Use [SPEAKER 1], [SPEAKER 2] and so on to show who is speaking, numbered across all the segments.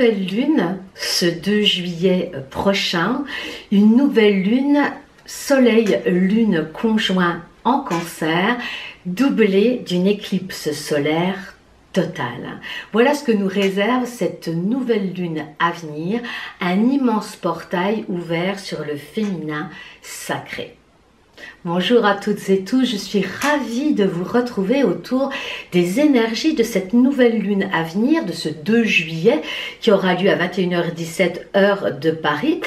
[SPEAKER 1] nouvelle lune, ce 2 juillet prochain, une nouvelle lune, soleil-lune conjoint en Cancer, doublée d'une éclipse solaire totale. Voilà ce que nous réserve cette nouvelle lune à venir, un immense portail ouvert sur le féminin sacré. Bonjour à toutes et tous, je suis ravie de vous retrouver autour des énergies de cette nouvelle lune à venir, de ce 2 juillet qui aura lieu à 21h17 heure de Paris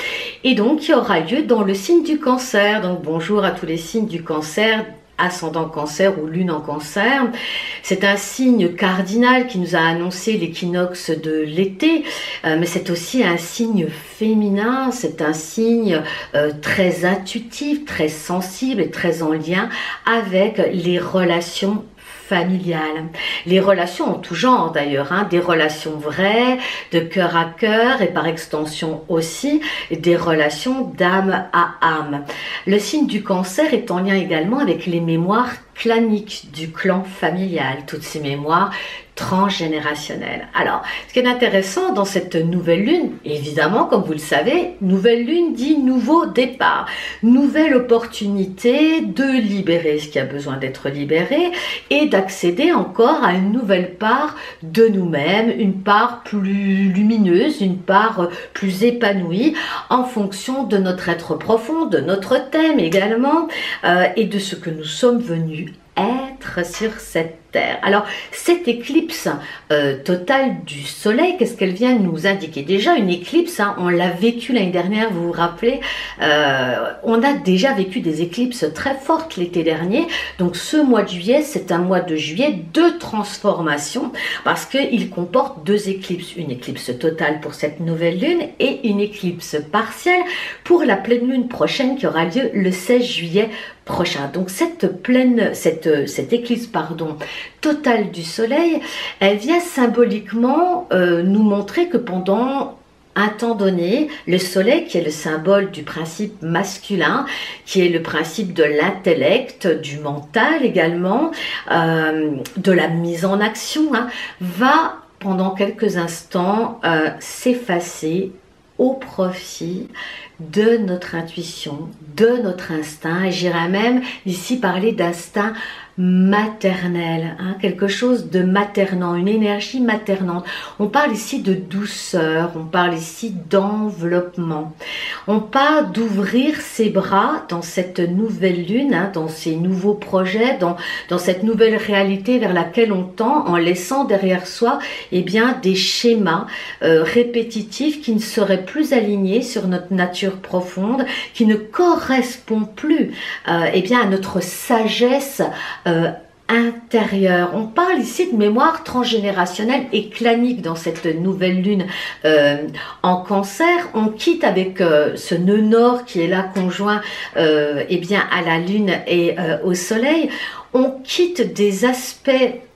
[SPEAKER 1] et donc qui aura lieu dans le signe du Cancer. Donc bonjour à tous les signes du Cancer, ascendant Cancer ou lune en Cancer. C'est un signe cardinal qui nous a annoncé l'équinoxe de l'été, mais c'est aussi un signe féminin, c'est un signe très intuitif, très sensible et très en lien avec les relations familiales. Les relations en tout genre d'ailleurs, des relations vraies, de cœur à cœur et par extension aussi des relations d'âme à âme. Le signe du Cancer est en lien également avec les mémoires claniques du clan familial, toutes ces mémoires transgénérationnelles. Alors, ce qui est intéressant dans cette nouvelle lune, évidemment, comme vous le savez, nouvelle lune dit nouveau départ, nouvelle opportunité de libérer ce qui a besoin d'être libéré et d'accéder encore à une nouvelle part de nous-mêmes, une part plus lumineuse, une part plus épanouie en fonction de notre être profond, de notre thème également et de ce que nous sommes venus être sur cette terre. Alors cette éclipse totale du soleil, qu'est-ce qu'elle vient nous indiquer? Déjà une éclipse, on l'a vécu l'année dernière, vous vous rappelez, on a déjà vécu des éclipses très fortes l'été dernier, donc ce mois de juillet c'est un mois de juillet de transformation parce qu'il comporte deux éclipses, une éclipse totale pour cette nouvelle lune et une éclipse partielle pour la pleine lune prochaine qui aura lieu le 16 juillet prochain. Donc cette éclipse totale du soleil, elle vient symboliquement nous montrer que pendant un temps donné, le soleil qui est le symbole du principe masculin, qui est le principe de l'intellect, du mental également, de la mise en action, va pendant quelques instants s'effacer au profit de notre intuition, de notre instinct, et j'irais même ici parler d'instinct maternel, quelque chose de maternant, une énergie maternante. On parle ici de douceur, on parle ici d'enveloppement. On parle d'ouvrir ses bras dans cette nouvelle lune, dans ces nouveaux projets, dans cette nouvelle réalité vers laquelle on tend en laissant derrière soi des schémas répétitifs qui ne seraient plus alignés sur notre nature profonde, qui ne correspondent plus à notre sagesse intérieure. On parle ici de mémoire transgénérationnelle et clanique dans cette nouvelle lune en Cancer. On quitte avec ce nœud nord qui est là conjoint à la lune et au soleil. On quitte des aspects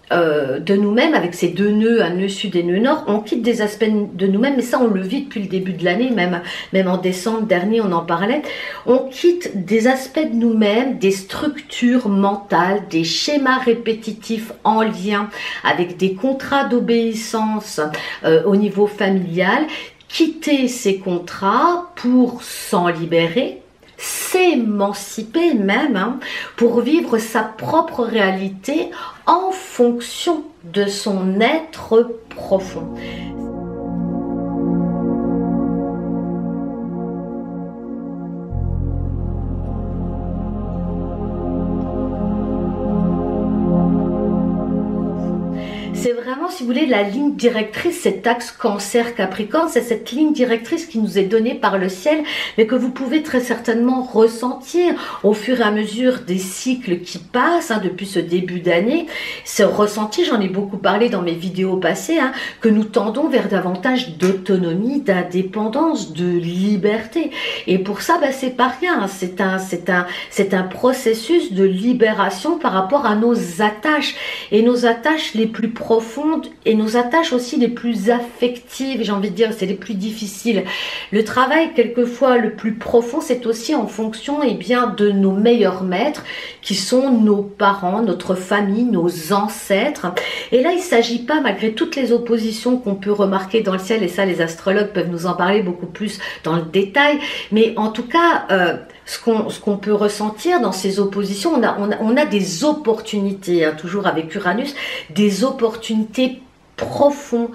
[SPEAKER 1] de nous-mêmes avec ces deux nœuds, un nœud sud et nœud nord, on quitte des aspects de nous-mêmes, mais ça on le vit depuis le début de l'année, même en décembre dernier on en parlait. On quitte des aspects de nous-mêmes, des structures mentales, des schémas répétitifs en lien avec des contrats d'obéissance au niveau familial, quitter ces contrats pour s'en libérer, s'émanciper même, pour vivre sa propre réalité en fonction de son être profond. C'est vraiment, si vous voulez, la ligne directrice, cet axe Cancer-Capricorne, c'est cette ligne directrice qui nous est donnée par le ciel, mais que vous pouvez très certainement ressentir au fur et à mesure des cycles qui passent, depuis ce début d'année. Ce ressenti, j'en ai beaucoup parlé dans mes vidéos passées, que nous tendons vers davantage d'autonomie, d'indépendance, de liberté. Et pour ça, c'est pas rien, c'est un processus de libération par rapport à nos attaches. Et nos attaches les plus profondes, profondes et nos attaches aussi les plus affectives, j'ai envie de dire, c'est les plus difficiles. Le travail, quelquefois, le plus profond, c'est aussi en fonction bien, de nos meilleurs maîtres, qui sont nos parents, notre famille, nos ancêtres. Et là, il ne s'agit pas, malgré toutes les oppositions qu'on peut remarquer dans le ciel, et ça, les astrologues peuvent nous en parler beaucoup plus dans le détail, mais en tout cas, ce qu'on peut ressentir dans ces oppositions, on a des opportunités, hein, toujours avec Uranus, des opportunités profondes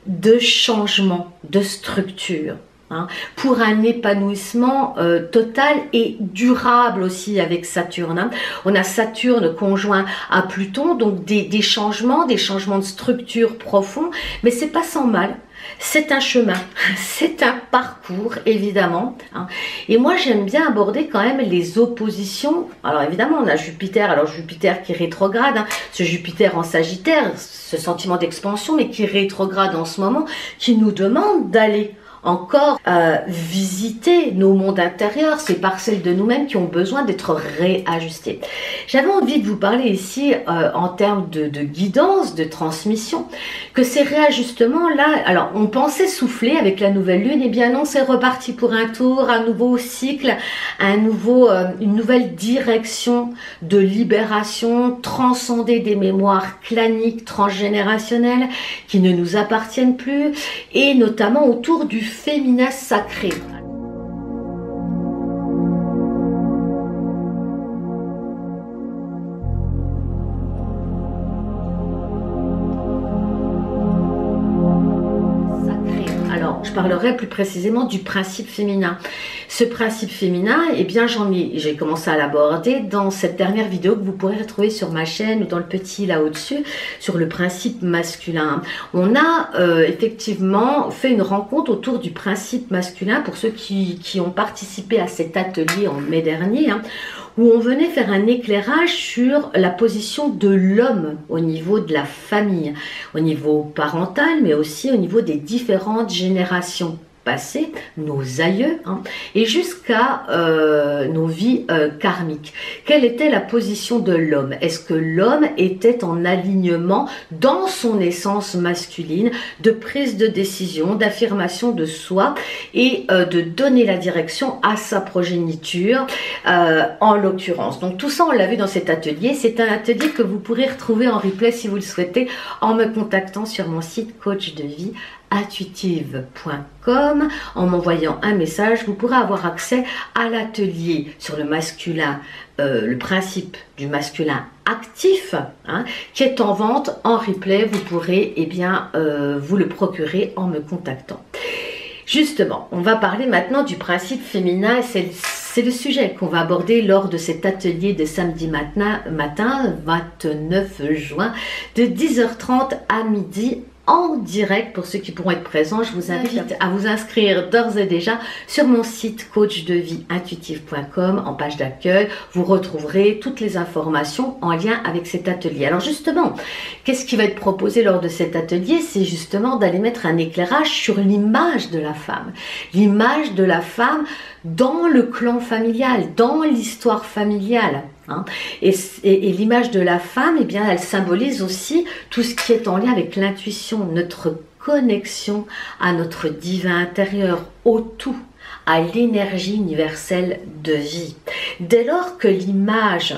[SPEAKER 1] de changement, de structure. Hein, pour un épanouissement total et durable aussi avec Saturne. Hein. On a Saturne conjoint à Pluton, donc des changements de structure profonds, mais c'est pas sans mal. C'est un chemin, c'est un parcours évidemment. Hein. Et moi j'aime bien aborder quand même les oppositions. Alors évidemment on a Jupiter, alors Jupiter qui rétrograde, hein, ce Jupiter en Sagittaire, ce sentiment d'expansion, mais qui rétrograde en ce moment, qui nous demande d'aller encore visiter nos mondes intérieurs, ces parcelles de nous-mêmes qui ont besoin d'être réajustées. J'avais envie de vous parler ici en termes de guidance, de transmission, que ces réajustements-là, alors on pensait souffler avec la nouvelle lune, et bien non, c'est reparti pour un tour, un nouveau cycle, une nouvelle direction de libération, transcender des mémoires claniques, transgénérationnelles, qui ne nous appartiennent plus, et notamment autour du féminin sacré. Alors, je parlerai plus précisément du principe féminin. Ce principe féminin, eh bien, j'ai commencé à l'aborder dans cette dernière vidéo que vous pourrez retrouver sur ma chaîne ou dans le petit là au-dessus, sur le principe masculin. On a effectivement fait une rencontre autour du principe masculin pour ceux qui ont participé à cet atelier en mai dernier, hein, où on venait faire un éclairage sur la position de l'homme au niveau de la famille, au niveau parental, mais aussi au niveau des différentes générations passées, nos aïeux, hein, et jusqu'à nos vies karmiques. Quelle était la position de l'homme? Est-ce que l'homme était en alignement dans son essence masculine de prise de décision, d'affirmation de soi et de donner la direction à sa progéniture en l'occurrence? Donc tout ça on l'a vu dans cet atelier. C'est un atelier que vous pourrez retrouver en replay si vous le souhaitez en me contactant sur mon site coach de vie intuitive.com. En m'envoyant un message, vous pourrez avoir accès à l'atelier sur le masculin, le principe du masculin actif, hein, qui est en vente en replay. Vous pourrez vous le procurer en me contactant. Justement, on va parler maintenant du principe féminin. C'est le sujet qu'on va aborder lors de cet atelier de samedi matin 29 juin, de 10h30 à midi, en direct. Pour ceux qui pourront être présents, je vous invite à vous inscrire d'ores et déjà sur mon site coachdevieintuitive.com. En page d'accueil, vous retrouverez toutes les informations en lien avec cet atelier. Alors justement, qu'est-ce qui va être proposé lors de cet atelier? C'est justement d'aller mettre un éclairage sur l'image de la femme. L'image de la femme dans le clan familial, dans l'histoire familiale. Hein. Et l'image de la femme, eh bien, elle symbolise aussi tout ce qui est en lien avec l'intuition, notre connexion à notre divin intérieur, au tout, à l'énergie universelle de vie. Dès lors que l'image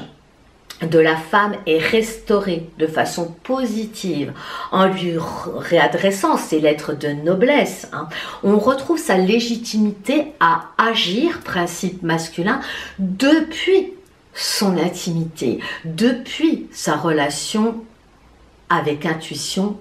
[SPEAKER 1] de la femme est restaurée de façon positive en lui réadressant ses lettres de noblesse, hein, on retrouve sa légitimité à agir, principe masculin, depuis son intimité, depuis sa relation avec intuition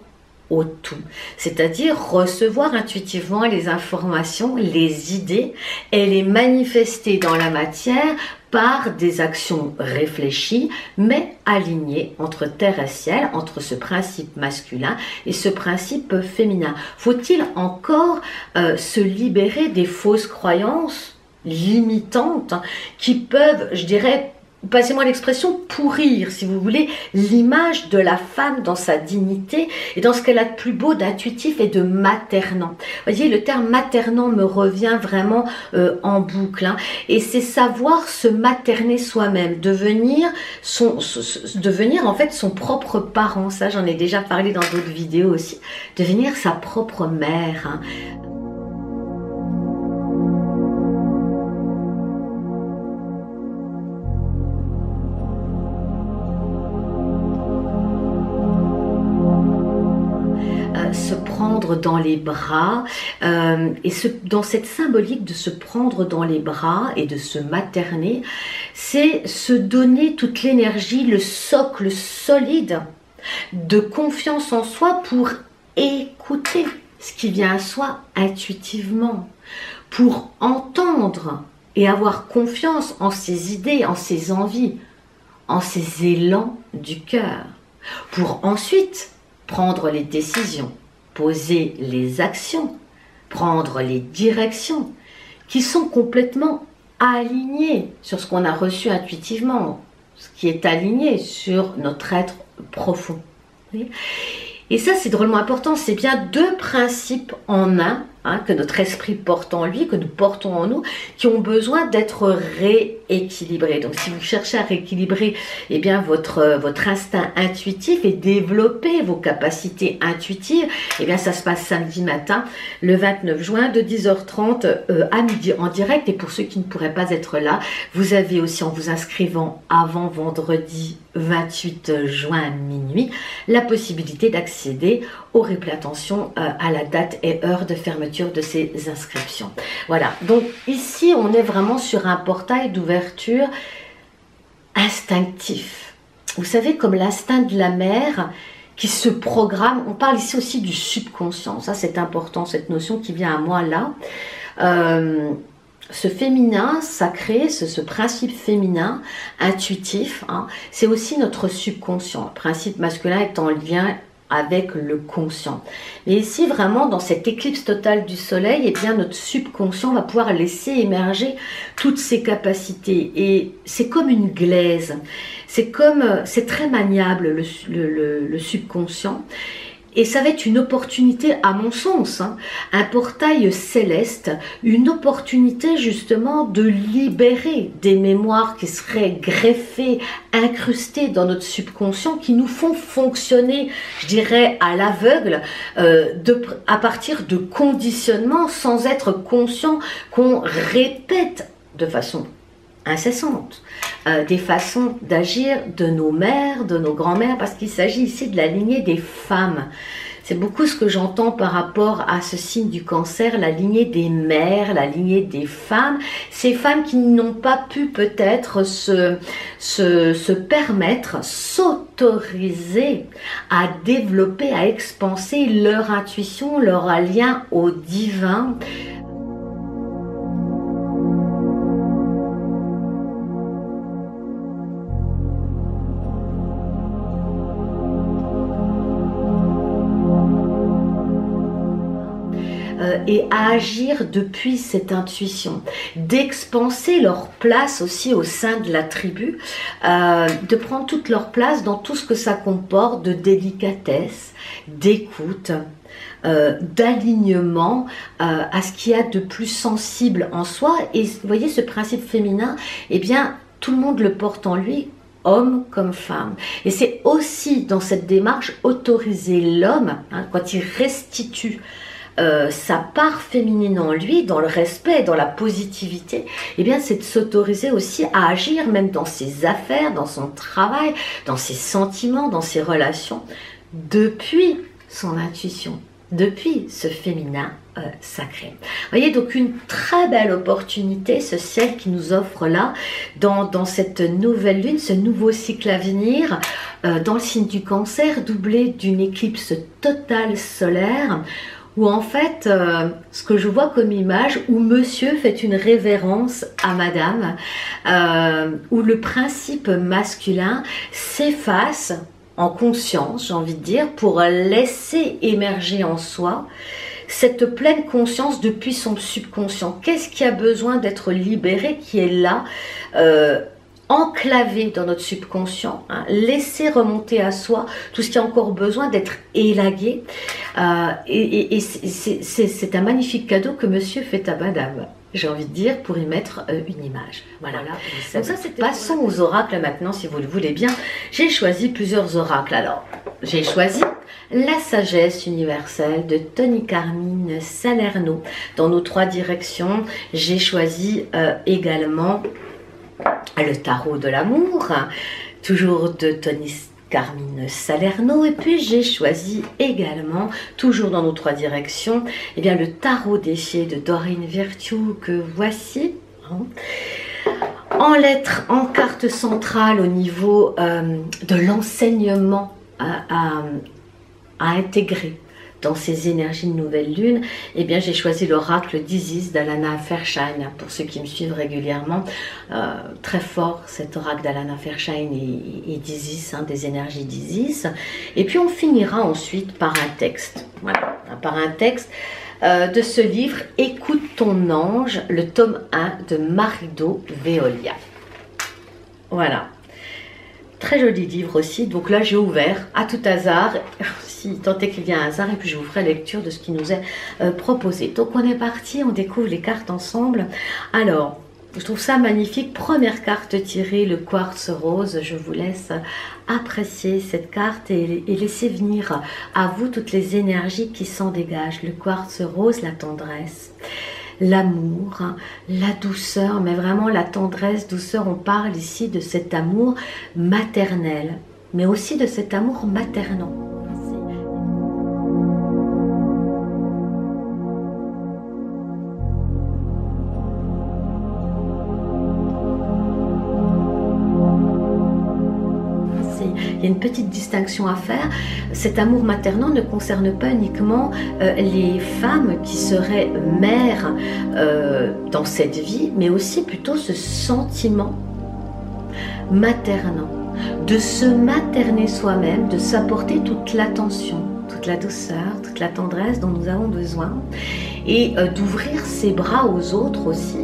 [SPEAKER 1] au tout, c'est-à-dire recevoir intuitivement les informations, les idées et les manifester dans la matière par des actions réfléchies mais alignées entre terre et ciel, entre ce principe masculin et ce principe féminin. Faut-il encore se libérer des fausses croyances limitantes qui peuvent, je dirais, passez-moi l'expression, pourrir, si vous voulez, l'image de la femme dans sa dignité et dans ce qu'elle a de plus beau, d'intuitif et de maternant. Vous voyez, le terme maternant me revient vraiment en boucle, hein, et c'est savoir se materner soi-même, devenir en fait son propre parent. Ça, j'en ai déjà parlé dans d'autres vidéos aussi. Devenir sa propre mère, hein. Se prendre dans les bras, et dans cette symbolique de se prendre dans les bras et de se materner, c'est se donner toute l'énergie, le socle solide de confiance en soi pour écouter ce qui vient à soi intuitivement, pour entendre et avoir confiance en ses idées, en ses envies, en ses élans du cœur, pour ensuite prendre les décisions, poser les actions, prendre les directions qui sont complètement alignées sur ce qu'on a reçu intuitivement, ce qui est aligné sur notre être profond. Et ça, c'est drôlement important, c'est bien deux principes en un, hein, que notre esprit porte en lui, que nous portons en nous, qui ont besoin d'être rééquilibrés. Donc si vous cherchez à rééquilibrer eh bien, votre instinct intuitif et développer vos capacités intuitives, eh bien, ça se passe samedi matin, le 29 juin, de 10h30 à midi en direct. Et pour ceux qui ne pourraient pas être là, vous avez aussi, en vous inscrivant avant vendredi 28 juin à minuit, la possibilité d'accéder au replay. Attention à la date et heure de fermeture de ces inscriptions. Voilà, donc ici on est vraiment sur un portail d'ouverture instinctif. Vous savez, comme l'instinct de la mère qui se programme. On parle ici aussi du subconscient, ça c'est important, cette notion qui vient à moi là. Ce féminin sacré, ce principe féminin intuitif, hein, c'est aussi notre subconscient. Le principe masculin est en lien avec le conscient. Et ici, vraiment, dans cette éclipse totale du soleil, eh bien, notre subconscient va pouvoir laisser émerger toutes ses capacités. Et c'est comme une glaise. C'est très maniable, le subconscient. Et ça va être une opportunité, à mon sens, hein, un portail céleste, une opportunité justement de libérer des mémoires qui seraient greffées, incrustées dans notre subconscient, qui nous font fonctionner, je dirais, à l'aveugle, à partir de conditionnements, sans être conscient, qu'on répète de façon incessante, des façons d'agir de nos mères, de nos grands-mères, parce qu'il s'agit ici de la lignée des femmes. C'est beaucoup ce que j'entends par rapport à ce signe du cancer, la lignée des mères, la lignée des femmes, ces femmes qui n'ont pas pu peut-être se permettre, s'autoriser à développer, à expanser leur intuition, leur lien au divin. Et à agir depuis cette intuition, d'expanser leur place aussi au sein de la tribu, de prendre toute leur place dans tout ce que ça comporte de délicatesse, d'écoute, d'alignement à ce qu'il y a de plus sensible en soi. Et vous voyez, ce principe féminin, eh bien, tout le monde le porte en lui, homme comme femme. Et c'est aussi dans cette démarche autoriser l'homme, hein, quand il restitue sa part féminine en lui, dans le respect, dans la positivité, eh bien c'est de s'autoriser aussi à agir même dans ses affaires, dans son travail, dans ses sentiments, dans ses relations, depuis son intuition, depuis ce féminin sacré. Vous voyez, donc une très belle opportunité, ce ciel qui nous offre là, dans cette nouvelle lune, ce nouveau cycle à venir, dans le signe du cancer, doublé d'une éclipse totale solaire, où en fait, ce que je vois comme image, où monsieur fait une révérence à madame, où le principe masculin s'efface en conscience, j'ai envie de dire, pour laisser émerger en soi cette pleine conscience depuis son subconscient. Qu'est-ce qui a besoin d'être libéré, qui est là enclaver dans notre subconscient, hein, laisser remonter à soi tout ce qui a encore besoin d'être élagué. Et c'est un magnifique cadeau que monsieur fait à madame, j'ai envie de dire, pour y mettre une image. Voilà. Donc ça, passons aux oracles maintenant, si vous le voulez bien. J'ai choisi plusieurs oracles. Alors, j'ai choisi la sagesse universelle de Tony Carmine Salerno. Dans nos 3 directions, j'ai choisi également le tarot de l'amour, toujours de Tony Carmine Salerno. Et puis j'ai choisi également, toujours dans nos 3 directions, eh bien, le tarot des fées de Doreen Virtue, que voici. En lettres, en carte centrale au niveau de l'enseignement à intégrer dans ces énergies de nouvelle lune, eh bien j'ai choisi l'oracle d'Isis d'Alana Fairchild. Pour ceux qui me suivent régulièrement, très fort cet oracle d'Alana Fairchild et d'Isis, hein, des énergies d'Isis. Et puis on finira ensuite par un texte, voilà, par un texte de ce livre Écoute ton ange, le tome 1 de Marido Veolia. Voilà. Très joli livre aussi, donc là j'ai ouvert à tout hasard, si tant est qu'il y a un hasard, et puis je vous ferai lecture de ce qui nous est proposé. Donc on est parti, on découvre les cartes ensemble. Alors, je trouve ça magnifique. Première carte tirée, le quartz rose. Je vous laisse apprécier cette carte et laisser venir à vous toutes les énergies qui s'en dégagent. Le quartz rose, la tendresse, l'amour, la douceur, mais vraiment la tendresse, douceur, on parle ici de cet amour maternel, mais aussi de cet amour maternant. Il y a une petite distinction à faire. Cet amour maternant ne concerne pas uniquement les femmes qui seraient mères dans cette vie, mais aussi plutôt ce sentiment maternant, de se materner soi-même, de s'apporter toute l'attention, toute la douceur, toute la tendresse dont nous avons besoin, et d'ouvrir ses bras aux autres aussi,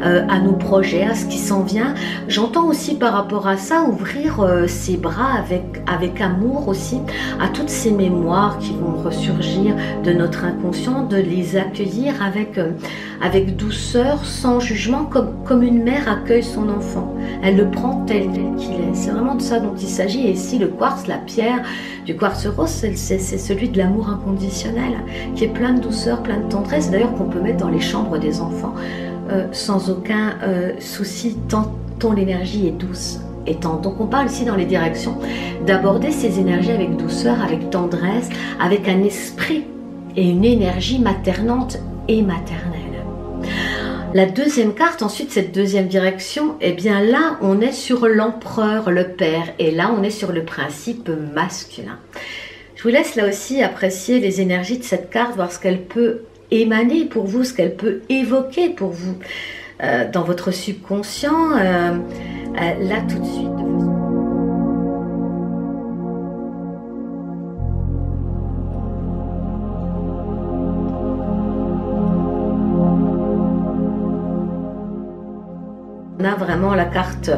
[SPEAKER 1] à nos projets, à ce qui s'en vient. J'entends aussi par rapport à ça ouvrir ses bras avec amour aussi à toutes ces mémoires qui vont ressurgir de notre inconscient, de les accueillir avec douceur, sans jugement, comme une mère accueille son enfant. Elle le prend tel qu'il est. C'est vraiment de ça dont il s'agit. Et ici, le quartz, la pierre du quartz rose, c'est celui de l'amour inconditionnel, qui est plein de douceur, plein de tendresse, d'ailleurs qu'on peut mettre dans les chambres des enfants sans aucun souci, tant l'énergie est douce et tendre. Donc on parle ici dans les directions d'aborder ces énergies avec douceur, avec tendresse, avec un esprit et une énergie maternante et maternelle. La deuxième carte, ensuite, cette deuxième direction, eh bien là, on est sur l'empereur, le père, et là, on est sur le principe masculin. Je vous laisse là aussi apprécier les énergies de cette carte, voir ce qu'elle peut émaner pour vous, ce qu'elle peut évoquer pour vous dans votre subconscient, là tout de suite. On a vraiment la carte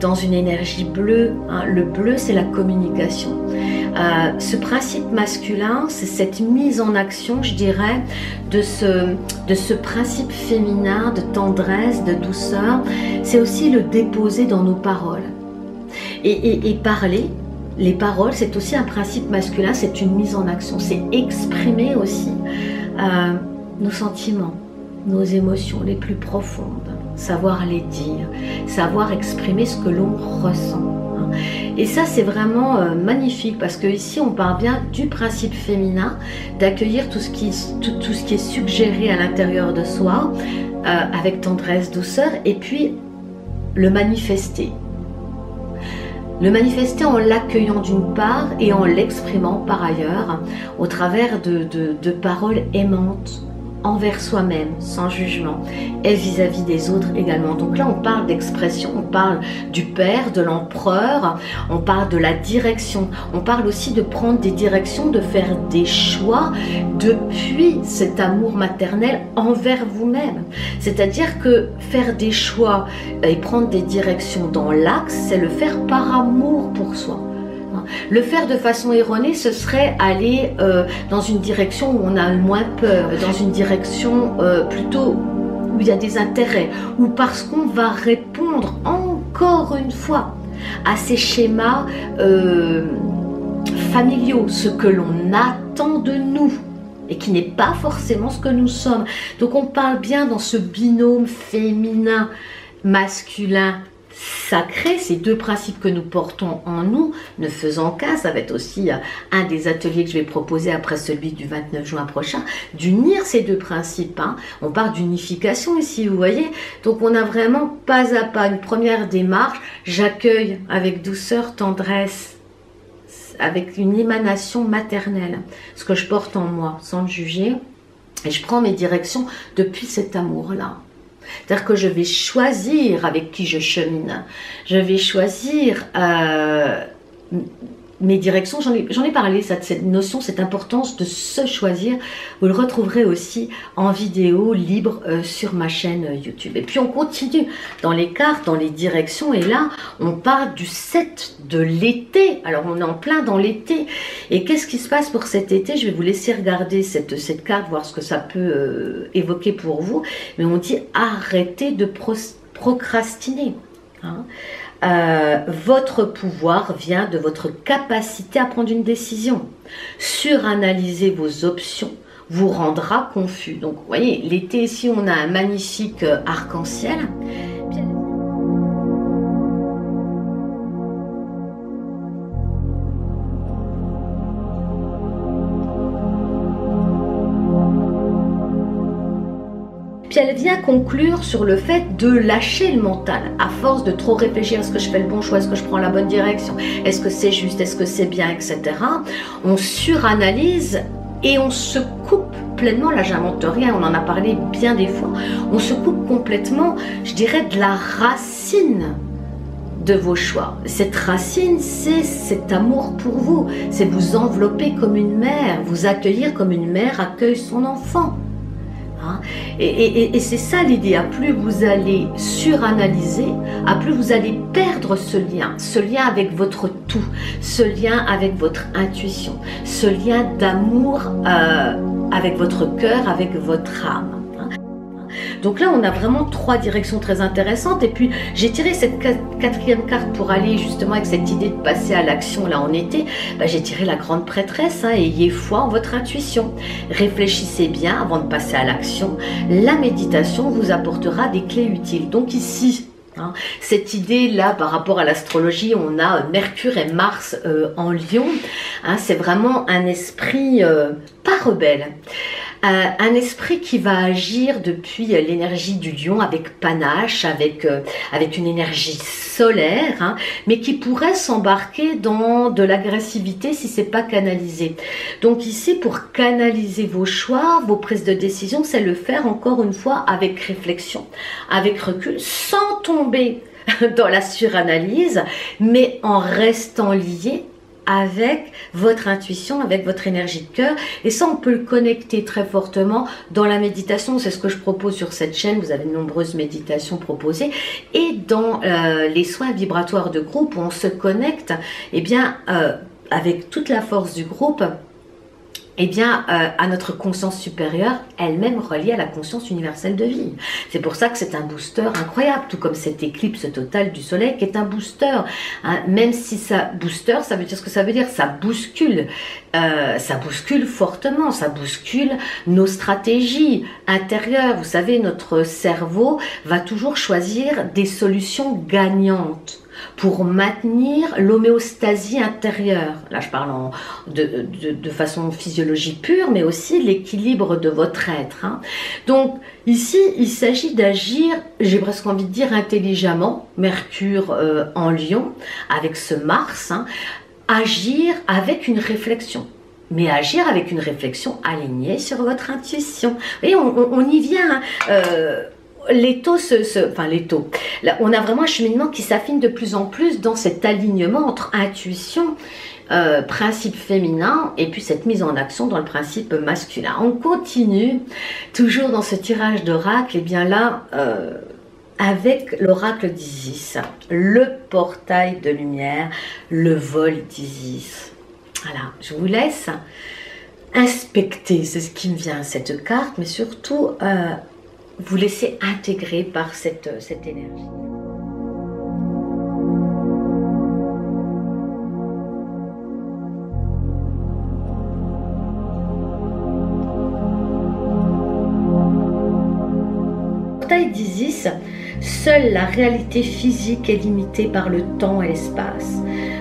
[SPEAKER 1] dans une énergie bleue. Hein. Le bleu, c'est la communication. Ce principe masculin, c'est cette mise en action, je dirais, de ce principe féminin, de tendresse, de douceur. C'est aussi le déposer dans nos paroles. Et parler, les paroles, c'est aussi un principe masculin, c'est une mise en action. C'est exprimer aussi nos sentiments, nos émotions les plus profondes. Savoir les dire, savoir exprimer ce que l'on ressent. Et ça, c'est vraiment magnifique parce que ici, on parle bien du principe féminin, d'accueillir tout ce qui est suggéré à l'intérieur de soi, avec tendresse, douceur, et puis le manifester. Le manifester en l'accueillant d'une part et en l'exprimant par ailleurs, au travers de paroles aimantes, envers soi-même, sans jugement, et vis-à-vis des autres également. Donc là, on parle d'expression, on parle du père, de l'empereur, on parle de la direction, on parle aussi de prendre des directions, de faire des choix depuis cet amour maternel envers vous-même. C'est-à-dire que faire des choix et prendre des directions dans l'axe, c'est le faire par amour pour soi. Le faire de façon erronée, ce serait aller dans une direction où on a moins peur, dans une direction plutôt où il y a des intérêts, ou parce qu'on va répondre encore une fois à ces schémas familiaux, ce que l'on attend de nous et qui n'est pas forcément ce que nous sommes. Donc on parle bien dans ce binôme féminin, masculin, sacré, ces deux principes que nous portons en nous, ne faisant qu'un. Ça va être aussi un des ateliers que je vais proposer après celui du 29 juin prochain, d'unir ces deux principes. Hein. On parle d'unification ici, vous voyez. Donc on a vraiment pas à pas une première démarche. J'accueille avec douceur, tendresse, avec une émanation maternelle, ce que je porte en moi, sans le juger. Et je prends mes directions depuis cet amour-là. C'est-à-dire que je vais choisir avec qui je chemine. Je vais choisir mes directions. J'en ai parlé, cette notion, cette importance de se choisir. Vous le retrouverez aussi en vidéo libre sur ma chaîne YouTube. Et puis on continue dans les cartes, dans les directions. Et là, on parle du 7 de l'été. Alors on est en plein dans l'été. Et qu'est-ce qui se passe pour cet été? Je vais vous laisser regarder cette carte, voir ce que ça peut évoquer pour vous. Mais on dit arrêtez de procrastiner. Hein. Votre pouvoir vient de votre capacité à prendre une décision. Suranalyser vos options vous rendra confus. Donc, vous voyez, l'été, ici, on a un magnifique arc-en-ciel. Puis elle vient conclure sur le fait de lâcher le mental. À force de trop réfléchir, est-ce que je fais le bon choix, est-ce que je prends la bonne direction, est-ce que c'est juste, est-ce que c'est bien, etc. On suranalyse et on se coupe pleinement, là j'invente rien, on en a parlé bien des fois, on se coupe complètement, je dirais, de la racine de vos choix. Cette racine, c'est cet amour pour vous, c'est vous envelopper comme une mère, vous accueillir comme une mère accueille son enfant. Hein? Et c'est ça l'idée, à plus vous allez suranalyser, à plus vous allez perdre ce lien avec votre tout, ce lien avec votre intuition, ce lien d'amour avec votre cœur, avec votre âme. Donc là, on a vraiment trois directions très intéressantes. Et puis, j'ai tiré cette quatrième carte pour aller justement avec cette idée de passer à l'action là en été. Bah, j'ai tiré la grande prêtresse. Hein, ayez foi en votre intuition. Réfléchissez bien avant de passer à l'action. La méditation vous apportera des clés utiles. Donc ici, hein, cette idée-là, par rapport à l'astrologie, on a Mercure et Mars en Lion. Hein, c'est vraiment un esprit pas rebelle. Un esprit qui va agir depuis l'énergie du lion avec panache, avec une énergie solaire, hein, mais qui pourrait s'embarquer dans de l'agressivité si c'est pas canalisé. Donc ici, pour canaliser vos choix, vos prises de décision, c'est le faire encore une fois avec réflexion, avec recul, sans tomber dans la suranalyse, mais en restant lié avec votre intuition, avec votre énergie de cœur. Et ça, on peut le connecter très fortement dans la méditation. C'est ce que je propose sur cette chaîne. Vous avez de nombreuses méditations proposées. Et dans les soins vibratoires de groupe, où on se connecte eh bien, avec toute la force du groupe, eh bien, à notre conscience supérieure, elle-même reliée à la conscience universelle de vie. C'est pour ça que c'est un booster incroyable, tout comme cette éclipse totale du soleil qui est un booster. Hein. Même si ça booster, ça veut dire ce que ça veut dire, ça bouscule fortement, ça bouscule nos stratégies intérieures. Vous savez, notre cerveau va toujours choisir des solutions gagnantes pour maintenir l'homéostasie intérieure. Là, je parle de façon physiologique pure, mais aussi l'équilibre de votre être. Hein. Donc, ici, il s'agit d'agir, j'ai presque envie de dire intelligemment, Mercure en Lion, avec ce Mars, hein, agir avec une réflexion. mais agir avec une réflexion alignée sur votre intuition. Et on y vient. Les taux là, on a vraiment un cheminement qui s'affine de plus en plus dans cet alignement entre intuition, principe féminin et puis cette mise en action dans le principe masculin. On continue toujours dans ce tirage d'oracle, et bien là avec l'oracle d'Isis, le portail de lumière, le vol d'Isis. Voilà, je vous laisse inspecter, c'est ce qui me vient, cette carte, mais surtout vous laisser intégrer par cette énergie. Le portail d'Isis, seule la réalité physique est limitée par le temps et l'espace.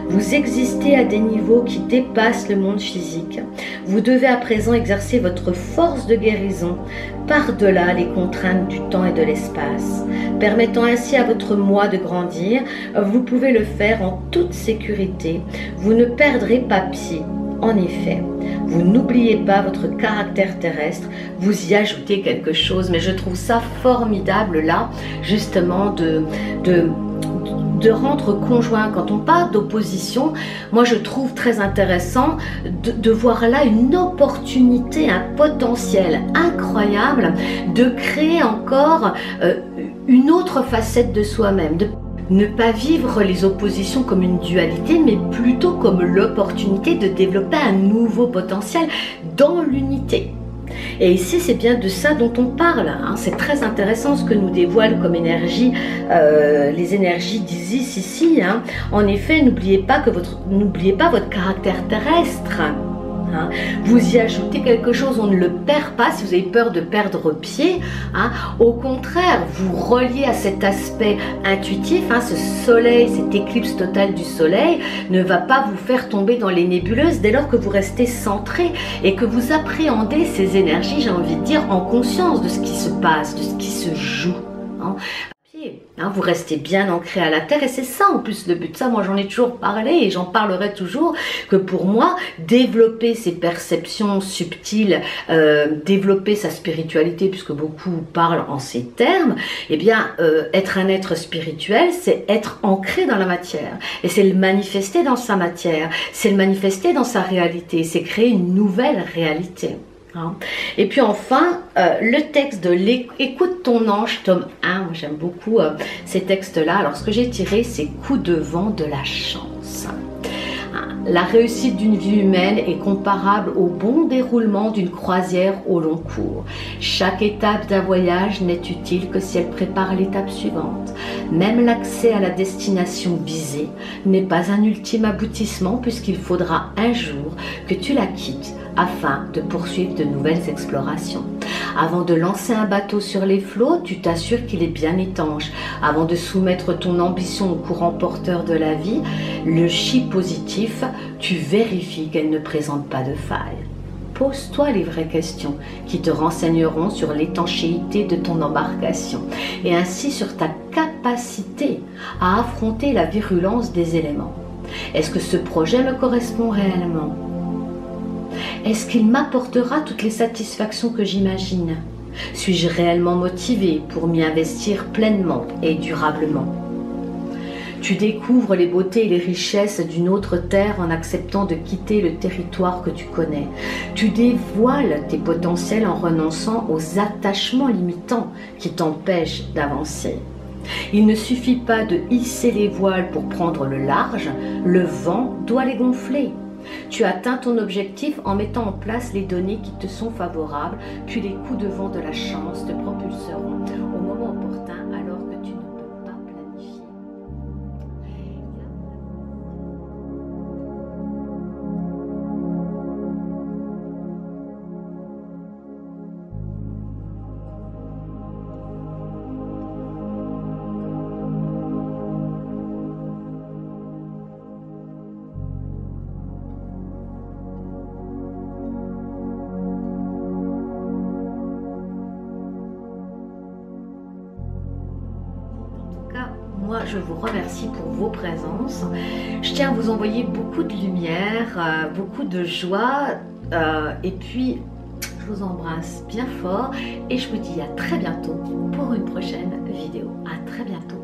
[SPEAKER 1] Vous existez à des niveaux qui dépassent le monde physique. Vous devez à présent exercer votre force de guérison par-delà les contraintes du temps et de l'espace. Permettant ainsi à votre moi de grandir, vous pouvez le faire en toute sécurité. Vous ne perdrez pas pied. En effet, vous n'oubliez pas votre caractère terrestre, vous y ajoutez quelque chose, mais je trouve ça formidable là, justement, de rendre conjoint. Quand on parle d'opposition, moi je trouve très intéressant de voir là une opportunité, un potentiel incroyable de créer encore une autre facette de soi-même, de ne pas vivre les oppositions comme une dualité, mais plutôt comme l'opportunité de développer un nouveau potentiel dans l'unité. Et ici, c'est bien de ça dont on parle. Hein. C'est très intéressant ce que nous dévoile comme énergie, les énergies d'Isis ici. Hein. En effet, n'oubliez pas votre caractère terrestre. Hein. Vous y ajoutez quelque chose, on ne le perd pas si vous avez peur de perdre pied. Hein. Au contraire, vous reliez à cet aspect intuitif. Hein. Ce soleil, cette éclipse totale du soleil ne va pas vous faire tomber dans les nébuleuses dès lors que vous restez centré et que vous appréhendez ces énergies, j'ai envie de dire, en conscience de ce qui se passe, de ce qui se joue. Hein. Hein, vous restez bien ancré à la terre et c'est ça en plus le but. Ça, moi j'en ai toujours parlé et j'en parlerai toujours, que pour moi développer ses perceptions subtiles, développer sa spiritualité, puisque beaucoup parlent en ces termes, eh bien être un être spirituel, c'est être ancré dans la matière et c'est le manifester dans sa matière, c'est le manifester dans sa réalité, c'est créer une nouvelle réalité. Hein. Et puis enfin, le texte de Écoute ton ange, tome 1, moi j'aime beaucoup ces textes-là. Alors ce que j'ai tiré, c'est coup de vent de la chance. Hein. La réussite d'une vie humaine est comparable au bon déroulement d'une croisière au long cours. Chaque étape d'un voyage n'est utile que si elle prépare l'étape suivante. Même l'accès à la destination visée n'est pas un ultime aboutissement puisqu'il faudra un jour que tu la quittes afin de poursuivre de nouvelles explorations. Avant de lancer un bateau sur les flots, tu t'assures qu'il est bien étanche. Avant de soumettre ton ambition au courant porteur de la vie, le chi positif, tu vérifies qu'elle ne présente pas de faille. Pose-toi les vraies questions qui te renseigneront sur l'étanchéité de ton embarcation et ainsi sur ta capacité à affronter la virulence des éléments. Est-ce que ce projet me correspond réellement ? Est-ce qu'il m'apportera toutes les satisfactions que j'imagine? Suis-je réellement motivé pour m'y investir pleinement et durablement? Tu découvres les beautés et les richesses d'une autre terre en acceptant de quitter le territoire que tu connais. Tu dévoiles tes potentiels en renonçant aux attachements limitants qui t'empêchent d'avancer. Il ne suffit pas de hisser les voiles pour prendre le large, le vent doit les gonfler. Tu atteins ton objectif en mettant en place les données qui te sont favorables, puis les coups de vent de la chance te propulseront au moment opportun alors que tu ne peux pas planifier. Moi, je vous remercie pour vos présences. Je tiens à vous envoyer beaucoup de lumière, beaucoup de joie, Et puis, je vous embrasse bien fort et je vous dis à très bientôt pour une prochaine vidéo. À très bientôt.